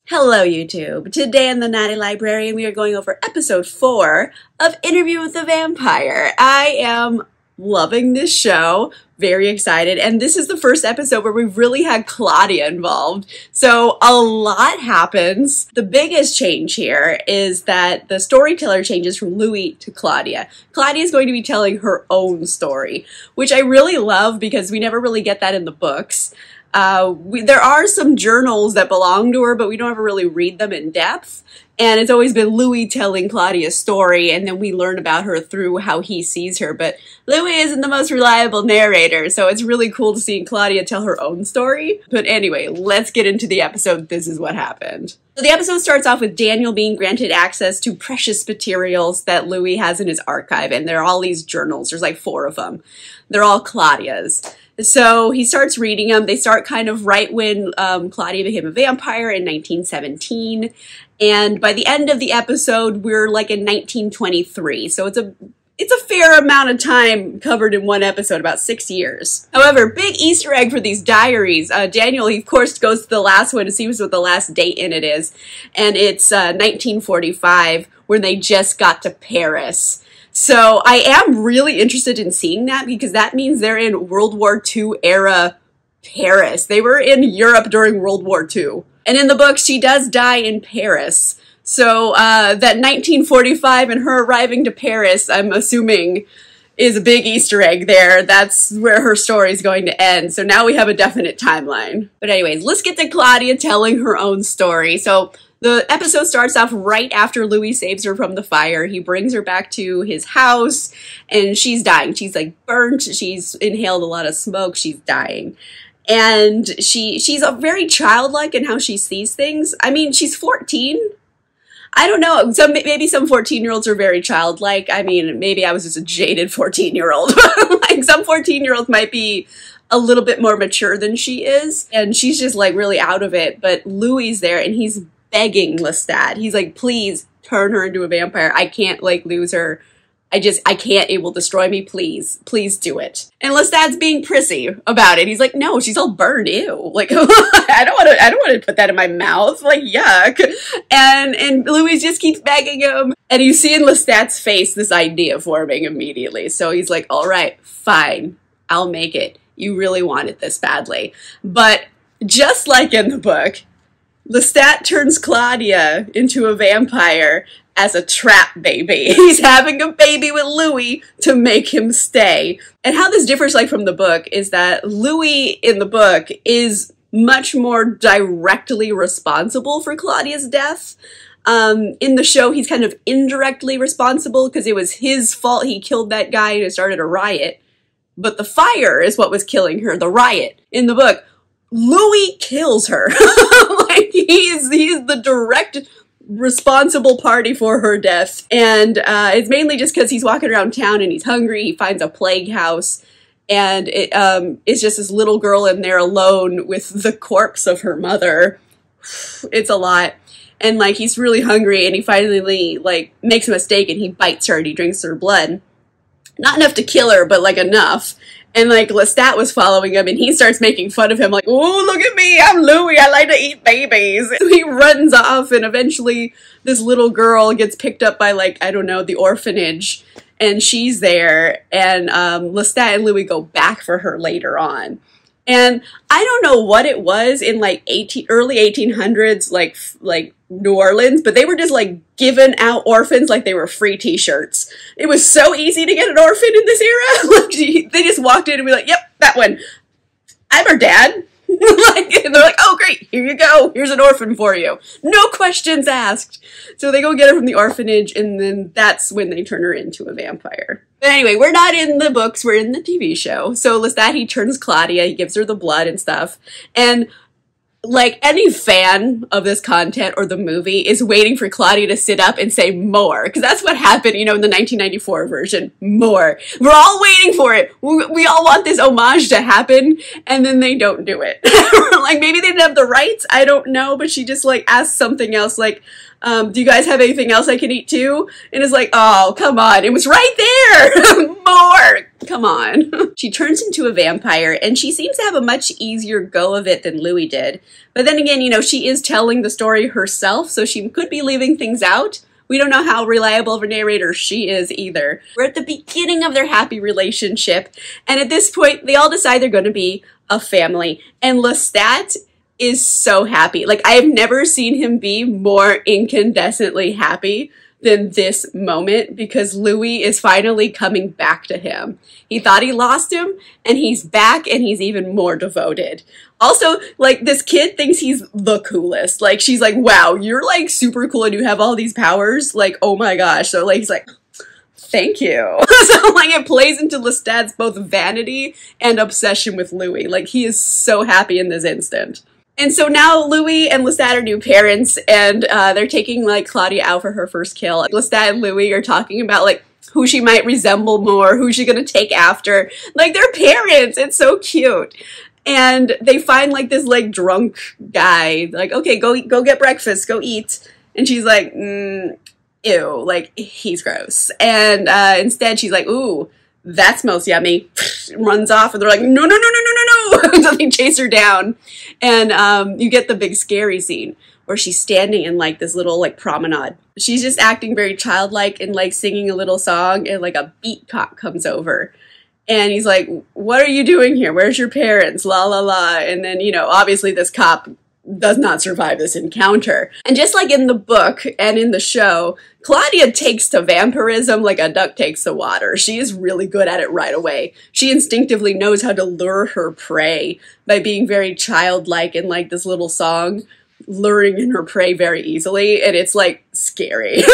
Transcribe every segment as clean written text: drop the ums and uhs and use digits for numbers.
Hello YouTube! Today in the Natty Librarian we are going over episode 4 of Interview with the Vampire. I am loving this show, very excited, and this is the first episode where we've really had Claudia involved. So a lot happens. The biggest change here is that the storyteller changes from Louis to Claudia. Claudia is going to be telling her own story, which I really love because we never really get that in the books. There are some journals that belong to her, but we don't ever really read them in depth. And it's always been Louis telling Claudia's story, and then we learn about her through how he sees her. But Louis isn't the most reliable narrator, so it's really cool to see Claudia tell her own story. But anyway, let's get into the episode. This is what happened. So the episode starts off with Daniel being granted access to precious materials that Louis has in his archive, and there are all these journals. There's like 4 of them. They're all Claudia's. So he starts reading them. They start kind of right when Claudia became a vampire in 1917. And by the end of the episode, we're like in 1923. So it's a fair amount of time covered in one episode, about 6 years. However, big Easter egg for these diaries. Daniel, he of course goes to the last one to see what the last date in it is. And it's 1945, when they just got to Paris. So I am really interested in seeing that because that means they're in World War II era Paris. They were in Europe during World War II. And in the book, she does die in Paris. So that 1945 and her arriving to Paris, I'm assuming, is a big Easter egg there. That's where her story is going to end. So now we have a definite timeline. But anyways, let's get to Claudia telling her own story. So the episode starts off right after Louis saves her from the fire. He brings her back to his house, and she's dying. She's like burnt. She's inhaled a lot of smoke. She's dying. And she's a very childlike in how she sees things. I mean, she's 14. I don't know. Maybe some 14-year-olds are very childlike. I mean, maybe I was just a jaded 14-year-old. Like some 14-year-olds might be a little bit more mature than she is. And she's just like really out of it. But Louis is there, and he's begging Lestat. He's like, please turn her into a vampire. I can't like lose her. I can't. It will destroy me. Please do it. And Lestat's being prissy about it. He's like, no, she's all burned. Ew. Like, I don't want to put that in my mouth. Like, yuck. And Louis just keeps begging him. And you see in Lestat's face this idea forming immediately. So he's like, all right, fine. I'll make it. You really wanted this badly. But just like in the book, Lestat turns Claudia into a vampire as a trap baby. He's having a baby with Louis to make him stay. And how this differs like from the book is that Louis in the book is much more directly responsible for Claudia's death. In the show, he's kind of indirectly responsible because it was his fault he killed that guy who started a riot. But the fire is what was killing her, the riot. In the book, Louis kills her. Like he's the direct responsible party for her death. And it's mainly just because he's walking around town and he's hungry. He finds a plague house, and it's just this little girl in there alone with the corpse of her mother. It's a lot. And like he's really hungry, and he finally like makes a mistake, and he bites her and he drinks her blood. Not enough to kill her, but like enough. And like Lestat was following him, and he starts making fun of him like, oh, look at me, I'm Louis, I like to eat babies. So he runs off, and eventually this little girl gets picked up by like, I don't know, the orphanage, and she's there, and Lestat and Louis go back for her later on. And I don't know what it was in like early 1800s, like New Orleans, but they were just like giving out orphans like they were free t-shirts. It was so easy to get an orphan in this era. Like they just walked in and be like, yep, that one. I'm her dad. Like, and they're like, oh great, here you go. Here's an orphan for you. No questions asked. So they go get her from the orphanage, and then that's when they turn her into a vampire. But anyway, we're not in the books, we're in the TV show. So Lestat, he turns Claudia, he gives her the blood and stuff. And like any fan of this content or the movie is waiting for Claudia to sit up and say more. Because that's what happened, you know, in the 1994 version. More. We're all waiting for it. We all want this homage to happen, and then they don't do it. Like, maybe they didn't have the rights, I don't know, but she just, like, asked something else, like, do you guys have anything else I can eat too? And it's like, oh, come on. It was right there. More. Come on. She turns into a vampire, and she seems to have a much easier go of it than Louis did. But then again, you know, she is telling the story herself, so she could be leaving things out. We don't know how reliable of a narrator she is either. We're at the beginning of their happy relationship, and at this point, they all decide they're going to be a family. And Lestat is so happy. Like, I have never seen him be more incandescently happy than this moment, because Louis is finally coming back to him. He thought he lost him, and he's back, and he's even more devoted. Also, like, this kid thinks he's the coolest. Like, she's like, wow, you're, like, super cool and you have all these powers. Like, oh my gosh. So, like, he's like, thank you. So, like, it plays into Lestat's both vanity and obsession with Louis. Like, he is so happy in this instant. And so now Louis and Lestat are new parents, and they're taking, like, Claudia out for her first kill. Lestat and Louis are talking about, like, who she might resemble more, who she's gonna take after. Like, they're parents. It's so cute. And they find, like, this, like, drunk guy. Like, okay, go get breakfast, go eat. And she's like, ew, like, he's gross. And instead she's like, ooh, that smells yummy. Runs off, and they're like, no, no, no, no, no, no, no. So they chase her down. And you get the big scary scene where she's standing in, like, this little, like, promenade. She's just acting very childlike and, like, singing a little song, and, like, a beat cop comes over. And he's like, what are you doing here? Where's your parents? La, la, la. And then, you know, obviously this cop does not survive this encounter. And just like in the book and in the show, Claudia takes to vampirism like a duck takes to water. She is really good at it right away. She instinctively knows how to lure her prey by being very childlike in, like, this little song, luring in her prey very easily, and it's, like, scary.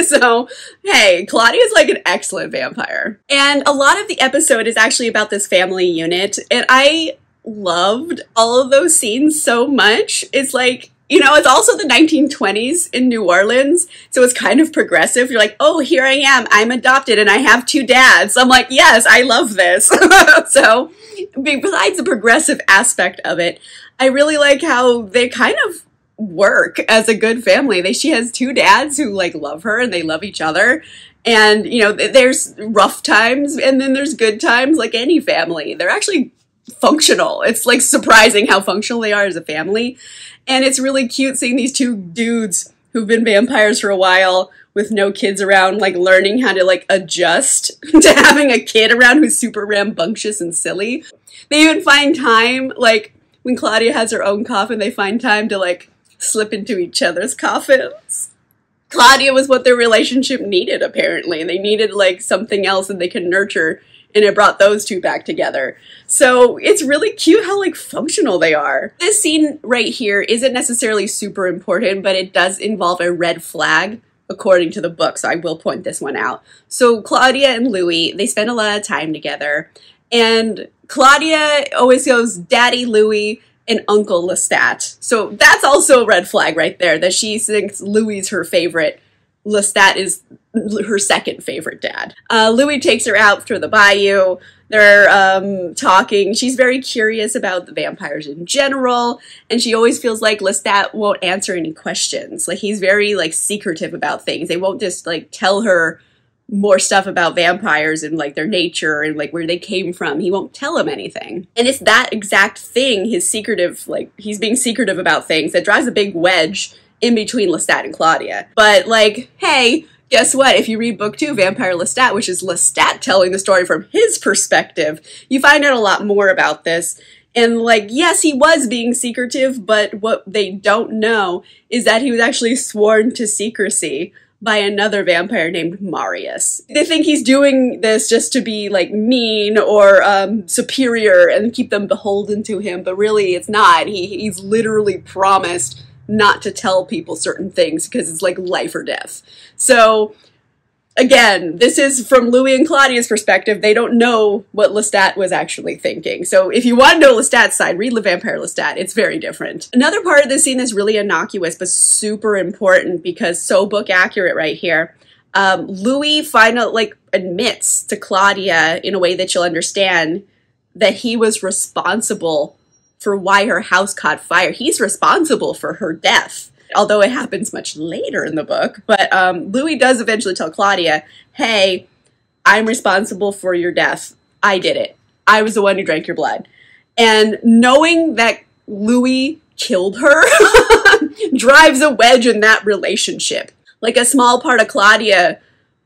So, hey, Claudia's, like, an excellent vampire. And a lot of the episode is actually about this family unit, and I loved all of those scenes so much. It's like, you know, it's also the 1920s in New Orleans, so it's kind of progressive. You're like, oh, here I am, I'm adopted, and I have 2 dads. I'm like, yes, I love this. So, besides the progressive aspect of it, I really like how they kind of work as a good family. She has 2 dads who, like, love her and they love each other. And, you know, there's rough times and then there's good times, like any family. They're actually functional. It's, like, surprising how functional they are as a family. And it's really cute seeing these 2 dudes who've been vampires for a while with no kids around, like, learning how to, like, adjust to having a kid around who's super rambunctious and silly. They even find time, like, when Claudia has her own coffin, they find time to, like, slip into each other's coffins. Claudia was what their relationship needed, apparently, and they needed, like, something else that they could nurture, and it brought those 2 back together. So it's really cute how, like, functional they are. This scene right here isn't necessarily super important, but it does involve a red flag, according to the book, so I will point this one out. So Claudia and Louis, they spend a lot of time together, and Claudia always goes Daddy Louis and Uncle Lestat. So that's also a red flag right there, that she thinks Louis is her favorite. Lestat is her second favorite dad. Louis takes her out through the bayou. They're talking. She's very curious about the vampires in general, and she always feels like Lestat won't answer any questions. Like, he's very, like, secretive about things. They won't just, like, tell her more stuff about vampires and, like, their nature and, like, where they came from. He won't tell him anything. And it's that exact thing, his secretive, like, he's being secretive about things, that drives a big wedge in between Lestat and Claudia. But, like, hey, guess what? If you read book 2, Vampire Lestat, which is Lestat telling the story from his perspective, you find out a lot more about this. And, like, yes, he was being secretive, but what they don't know is that he was actually sworn to secrecy by another vampire named Marius. They think he's doing this just to be, like, mean or superior and keep them beholden to him, but really it's not. He's literally promised not to tell people certain things because it's, like, life or death. So, again, this is from Louis and Claudia's perspective. They don't know what Lestat was actually thinking. So if you want to know Lestat's side, read Le Vampire Lestat. It's very different. Another part of this scene that's really innocuous but super important because so book accurate right here. Louis finally, like, admits to Claudia in a way that she'll understand that he was responsible for why her house caught fire. He's responsible for her death, although it happens much later in the book. But Louis does eventually tell Claudia, hey, I'm responsible for your death. I did it. I was the one who drank your blood. And knowing that Louis killed her drives a wedge in that relationship. Like, a small part of Claudia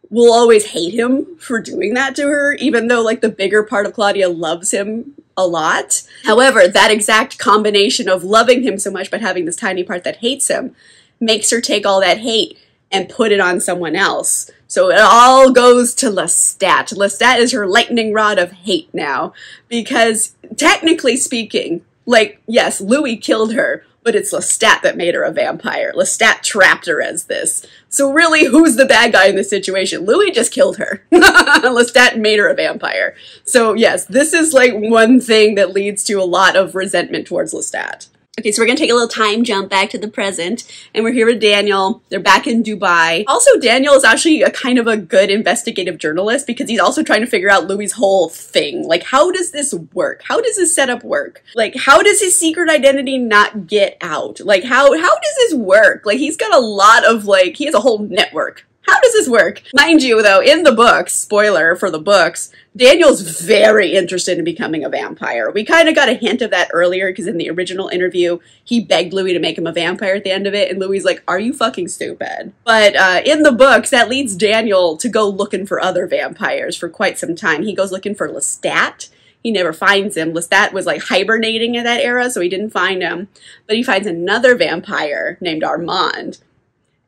will always hate him for doing that to her, even though, like, the bigger part of Claudia loves him a lot. However, that exact combination of loving him so much but having this tiny part that hates him makes her take all that hate and put it on someone else. So it all goes to Lestat. Lestat is her lightning rod of hate now, because technically speaking, like, yes, Louis killed her, but it's Lestat that made her a vampire. Lestat trapped her as this. So really, who's the bad guy in this situation? Louis just killed her. Lestat made her a vampire. So yes, this is like one thing that leads to a lot of resentment towards Lestat. Okay, so we're going to take a little time jump back to the present, and we're here with Daniel. They're back in Dubai. Also, Daniel is actually a kind of a good investigative journalist, because he's also trying to figure out Louis' whole thing. Like, how does this work? How does this setup work? Like, how does his secret identity not get out? Like, how does this work? Like, he's got a lot of, like, he has a whole network. How does this work? Mind you, though, in the books, spoiler for the books, Daniel's very interested in becoming a vampire. We kind of got a hint of that earlier, because in the original interview, he begged Louis to make him a vampire at the end of it, and Louis is like, are you fucking stupid? But in the books, that leads Daniel to go looking for other vampires for quite some time. He goes looking for Lestat. He never finds him. Lestat was like hibernating in that era, so he didn't find him. But he finds another vampire named Armand.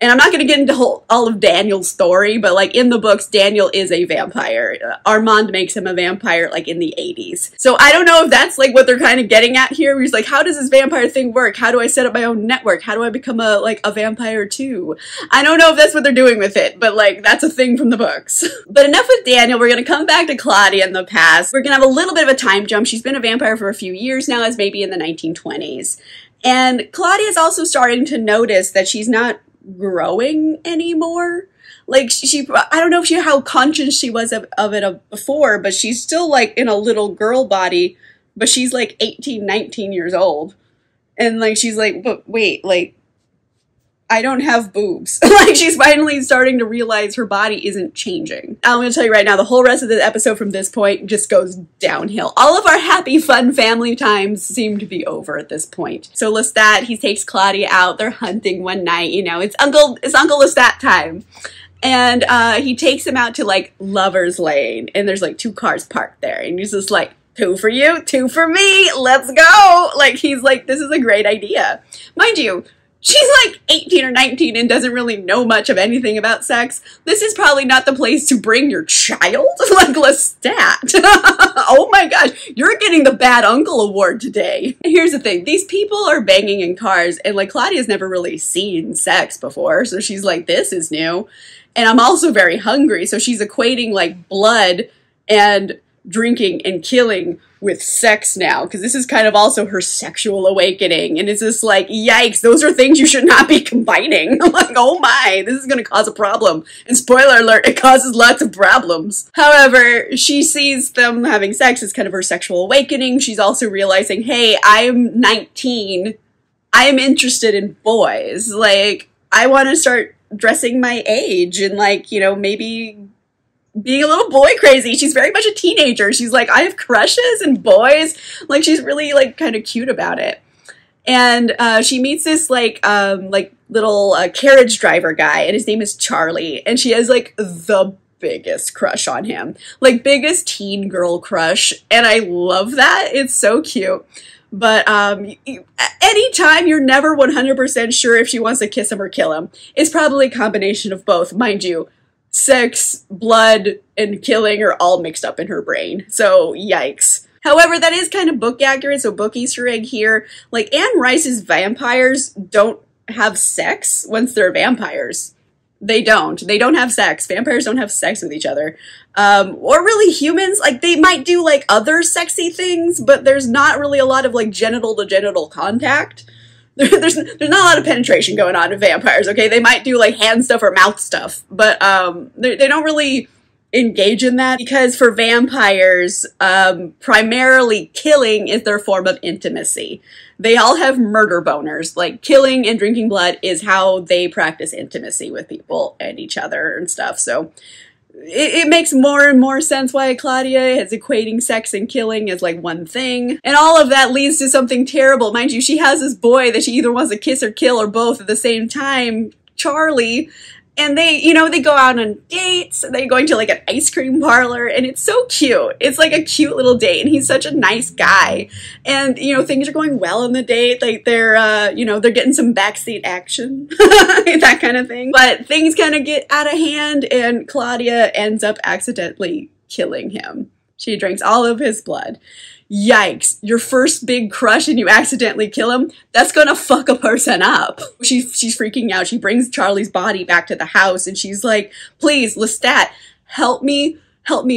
And I'm not going to get into all of Daniel's story, but, like, in the books, Daniel is a vampire. Armand makes him a vampire, like, in the 80s. So I don't know if that's, like, what they're kind of getting at here. He's like, how does this vampire thing work? How do I set up my own network? How do I become a vampire too? I don't know if that's what they're doing with it, but, like, that's a thing from the books. But enough with Daniel. We're going to come back to Claudia in the past. We're going to have a little bit of a time jump. She's been a vampire for a few years now, as maybe in the 1920s. And Claudia's also starting to notice that she's not growing anymore. Like, I don't know how conscious she was of it before, but she's still, like, in a little girl body, but she's like 18, 19 years old. And, like, she's like, but wait, like, I don't have boobs. Like, she's finally starting to realize her body isn't changing. I'm going to tell you right now, the whole rest of the episode from this point just goes downhill. All of our happy, fun family times seem to be over at this point. So Lestat, he takes Claudia out. They're hunting one night, you know. It's Uncle Lestat time. And he takes him out to, like, Lover's Lane. And there's, like, 2 cars parked there. And he's just like, 2 for you, 2 for me. Let's go. Like, he's like, this is a great idea. Mind you, she's like 18 or 19 and doesn't really know much of anything about sex. This is probably not the place to bring your child, like Lestat. Oh my gosh, you're getting the bad uncle award today. Here's the thing, these people are banging in cars, and, like, Claudia's never really seen sex before, so she's like, this is new. And I'm also very hungry, so she's equating, like, blood and drinking and killing with sex now, because this is kind of also her sexual awakening, and it's just like, yikes, those are things you should not be combining. Like, oh my, this is going to cause a problem. And spoiler alert, it causes lots of problems. However, she sees them having sex as kind of her sexual awakening. She's also realizing, hey, I'm 19. I'm interested in boys. Like, I want to start dressing my age and, like, you know, maybe being a little boy crazy. She's very much a teenager. She's like, I have crushes and boys. Like, she's really, like, kind of cute about it. And she meets this, like little carriage driver guy, and his name is Charlie. And she has, like, the biggest crush on him. Like, biggest teen girl crush. And I love that. It's so cute. But anytime you're never 100% sure if she wants to kiss him or kill him, it's probably a combination of both. Mind you, sex, blood, and killing are all mixed up in her brain. So, yikes. However, that is kind of book accurate, so book Easter egg here. Like, Anne Rice's vampires don't have sex once they're vampires. They don't. They don't have sex. Vampires don't have sex with each other. Or really humans. Like, they might do, like, other sexy things, but there's not really a lot of, like, genital-to-genital contact. There's not a lot of penetration going on in vampires, okay? They might do, like, hand stuff or mouth stuff, but they don't really engage in that, because for vampires, primarily killing is their form of intimacy. They all have murder boners. Like, killing and drinking blood is how they practice intimacy with people and each other and stuff. So it makes more and more sense why Claudia is equating sex and killing as like one thing. And all of that leads to something terrible. Mind you, she has this boy that she either wants to kiss or kill or both at the same time, Charlie. And they, you know, they go out on dates, they're going to like an ice cream parlor, and it's so cute. It's like a cute little date, and he's such a nice guy. And, you know, things are going well in the date, like they're, you know, they're getting some backseat action, that kind of thing. But things kind of get out of hand, and Claudia ends up accidentally killing him. She drinks all of his blood. Yikes, your first big crush and you accidentally kill him? That's gonna fuck a person up. She's freaking out. She brings Charlie's body back to the house and she's like, please, Lestat, help me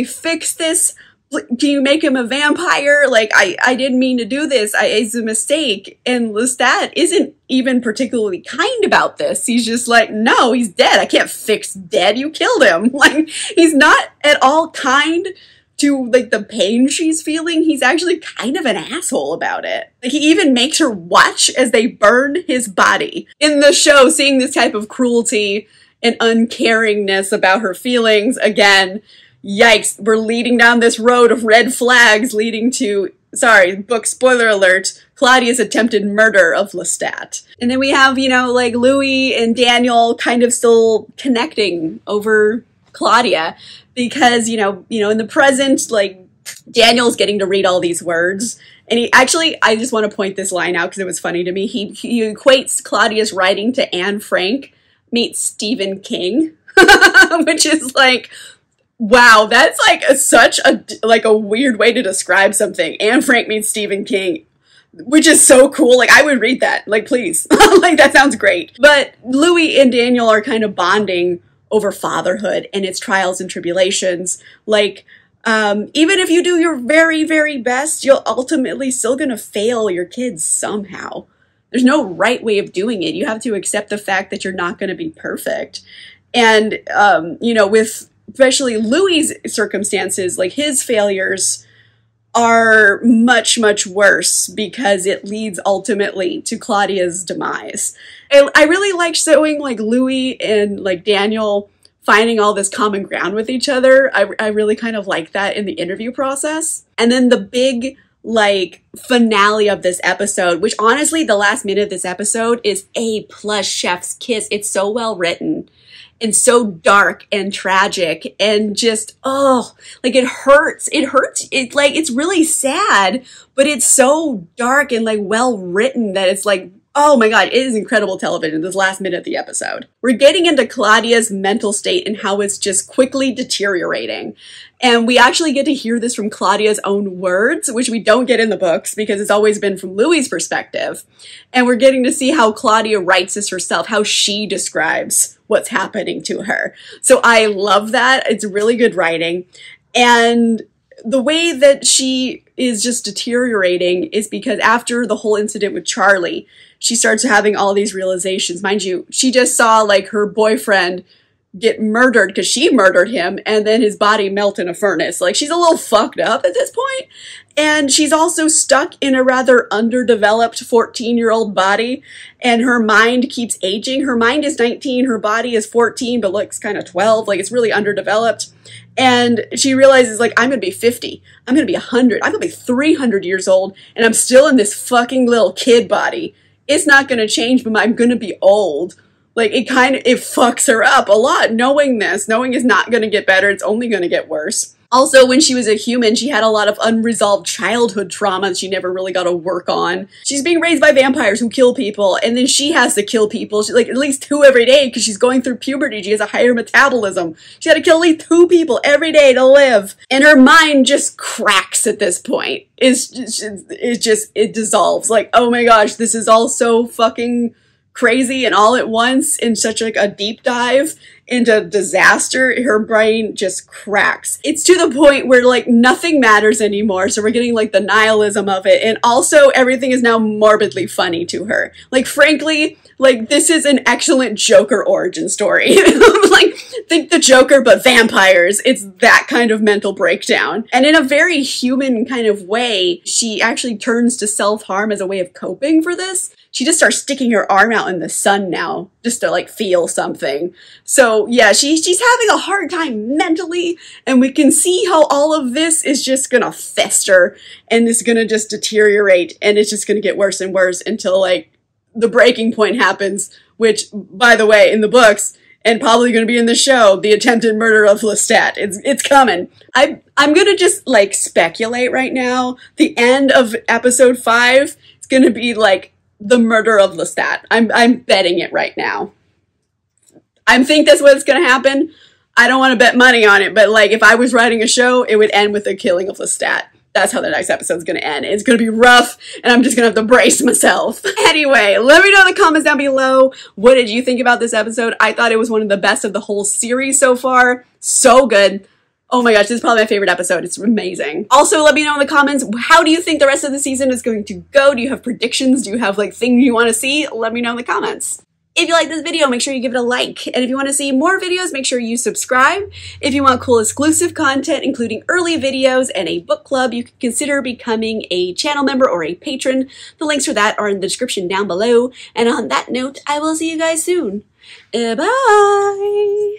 fix this. Can you make him a vampire? Like, I didn't mean to do this. It's a mistake. And Lestat isn't even particularly kind about this. He's just like, no, he's dead. I can't fix dead. You killed him. Like, he's not at all kind to like the pain she's feeling. He's actually kind of an asshole about it. Like, he even makes her watch as they burn his body. In the show, seeing this type of cruelty and uncaringness about her feelings, again, yikes, we're leading down this road of red flags leading to, sorry, book spoiler alert, Claudia's attempted murder of Lestat. And then we have, you know, like Louis and Daniel kind of still connecting over Claudia. Because, you know, in the present, like, Daniel's getting to read all these words. And he actually, I just want to point this line out because it was funny to me. He equates Claudia's writing to Anne Frank meets Stephen King, which is like, wow, that's like such a weird way to describe something. Anne Frank meets Stephen King, which is so cool. Like, I would read that. Like, please. Like, that sounds great. But Louis and Daniel are kind of bonding over fatherhood and its trials and tribulations. Like, even if you do your very, very best, you're ultimately still gonna fail your kids somehow. There's no right way of doing it. You have to accept the fact that you're not gonna be perfect. And, you know, with especially Louis' circumstances, like his failures are much, much worse because it leads ultimately to Claudia's demise. I really like showing like Louis and like Daniel finding all this common ground with each other. I really kind of like that in the interview process. And then the big like finale of this episode, which honestly the last minute of this episode is A+ chef's kiss. It's so well written and so dark and tragic and just, oh, like it hurts. It hurts. It's like, it's really sad, but it's so dark and like well written that it's like, oh my God, it is incredible television, this last minute of the episode. We're getting into Claudia's mental state and how it's just quickly deteriorating. And we actually get to hear this from Claudia's own words, which we don't get in the books because it's always been from Louis' perspective. And we're getting to see how Claudia writes this herself, how she describes what's happening to her. So I love that. It's really good writing. And the way that she is just deteriorating is because after the whole incident with Charlie, she starts having all these realizations. Mind you, she just saw like her boyfriend get murdered because she murdered him and then his body melt in a furnace. Like, she's a little fucked up at this point. And she's also stuck in a rather underdeveloped 14-year-old body, and her mind keeps aging. Her mind is 19, her body is 14, but looks kind of 12. Like, it's really underdeveloped. And she realizes, like, I'm gonna be 50. I'm gonna be 100. I'm gonna be 300 years old, and I'm still in this fucking little kid body. It's not gonna change, but I'm gonna be old. Like, it fucks her up a lot, knowing this. Knowing is not gonna get better, it's only gonna get worse. Also, when she was a human, she had a lot of unresolved childhood trauma that she never really got to work on. She's being raised by vampires who kill people, and then she has to kill people. She's like at least 2 every day because she's going through puberty. She has a higher metabolism. She had to kill at least 2 people every day to live. And her mind just cracks at this point. It dissolves. Like, oh my gosh, this is all so fucking crazy and all at once in such like a deep dive into disaster. Her brain just cracks. It's to the point where like nothing matters anymore. So we're getting like the nihilism of it. And also everything is now morbidly funny to her. Like, frankly, like this is an excellent Joker origin story. Like, think the Joker, but vampires. It's that kind of mental breakdown. And in a very human kind of way, she actually turns to self-harm as a way of coping for this. she just starts sticking her arm out in the sun now just to like feel something. So yeah, she's having a hard time mentally, and we can see how all of this is just gonna fester and is gonna just deteriorate, and it's just gonna get worse and worse until like the breaking point happens, which, by the way, in the books, and probably going to be in the show, the attempted murder of Lestat. It's coming. I'm going to just, like, speculate right now. The end of episode 5 is going to be, like, the murder of Lestat. I'm betting it right now. I think that's what's going to happen. I don't want to bet money on it, but, like, if I was writing a show, it would end with the killing of Lestat. That's how the next episode's going to end. It's going to be rough, and I'm just going to have to brace myself. Anyway, let me know in the comments down below. What did you think about this episode? I thought it was one of the best of the whole series so far. So good. Oh my gosh, this is probably my favorite episode. It's amazing. Also, let me know in the comments, how do you think the rest of the season is going to go? Do you have predictions? Do you have, like, things you want to see? Let me know in the comments. If you like this video, make sure you give it a like. And if you want to see more videos, make sure you subscribe. If you want cool exclusive content, including early videos and a book club, you can consider becoming a channel member or a patron. The links for that are in the description down below. And on that note, I will see you guys soon. Bye!